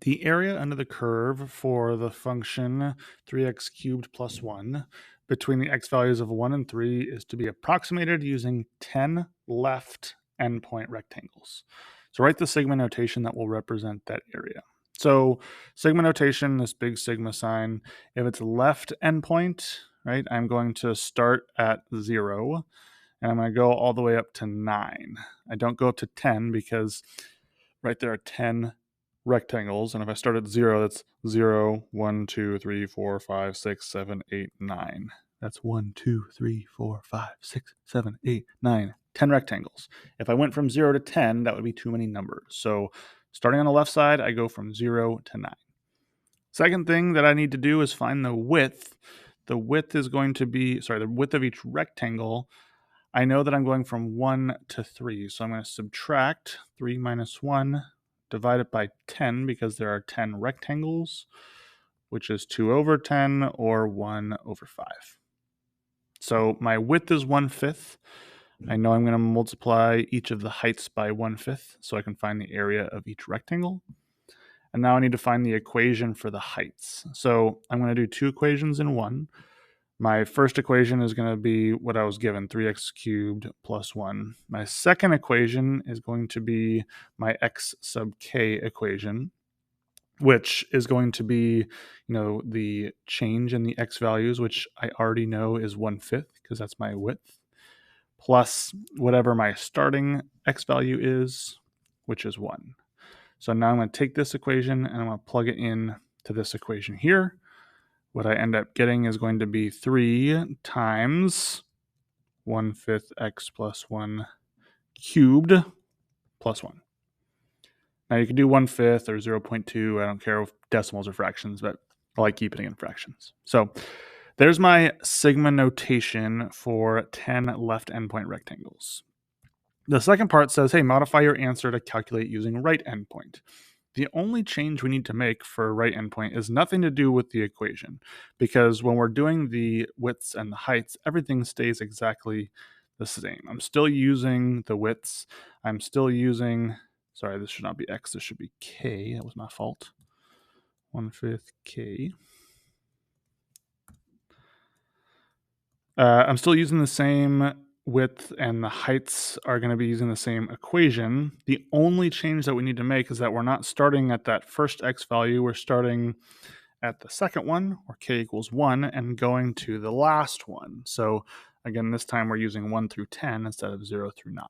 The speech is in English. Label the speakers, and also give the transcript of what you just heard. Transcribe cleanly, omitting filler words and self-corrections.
Speaker 1: The area under the curve for the function 3x cubed plus 1 between the x values of 1 and 3 is to be approximated using 10 left endpoint rectangles. So write the sigma notation that will represent that area. So sigma notation, this big sigma sign, if it's left endpoint, right, I'm going to start at 0, and I'm going to go all the way up to 9. I don't go up to 10 because right there are 10 rectangles, and if I start at 0, that's 0, 1, 2, 3, 4, 5, 6, 7, 8, 9. That's 1, 2, 3, 4, 5, 6, 7, 8, 9. 10 rectangles. If I went from 0 to 10, that would be too many numbers. So starting on the left side, I go from 0 to 9. Second thing that I need to do is find the width. The width is going to be, the width of each rectangle. I know that I'm going from 1 to 3, so I'm going to subtract 3 minus 1, divide it by 10 because there are 10 rectangles, which is 2 over 10 or 1 over 5. So my width is 1/5. I know I'm going to multiply each of the heights by 1/5 so I can find the area of each rectangle. And now I need to find the equation for the heights. So I'm going to do two equations in one. My first equation is going to be what I was given, 3x cubed plus 1. My second equation is going to be my x sub k equation, which is going to be, the change in the x values, which I already know is 1/5 because that's my width, plus whatever my starting x value is, which is 1. So now I'm going to take this equation and I'm going to plug it in to this equation here. What I end up getting is going to be 3 times 1/5 x plus 1 cubed plus 1. Now you can do 1/5 or 0.2. I don't care if decimals or fractions, but I like keeping it in fractions. So there's my sigma notation for 10 left endpoint rectangles. The second part says, hey, modify your answer to calculate using right endpoint. The only change we need to make for right endpoint is nothing to do with the equation, because when we're doing the widths and the heights, everything stays exactly the same. I'm still using the widths. I'm still using, sorry, this should not be x, this should be k. That was my fault. 1/5 k. I'm still using the same width, and the heights are going to be using the same equation. The only change that we need to make is that we're not starting at that first x value. We're starting at the second one, or k equals 1, and going to the last one. So again, this time we're using 1 through 10 instead of 0 through 9.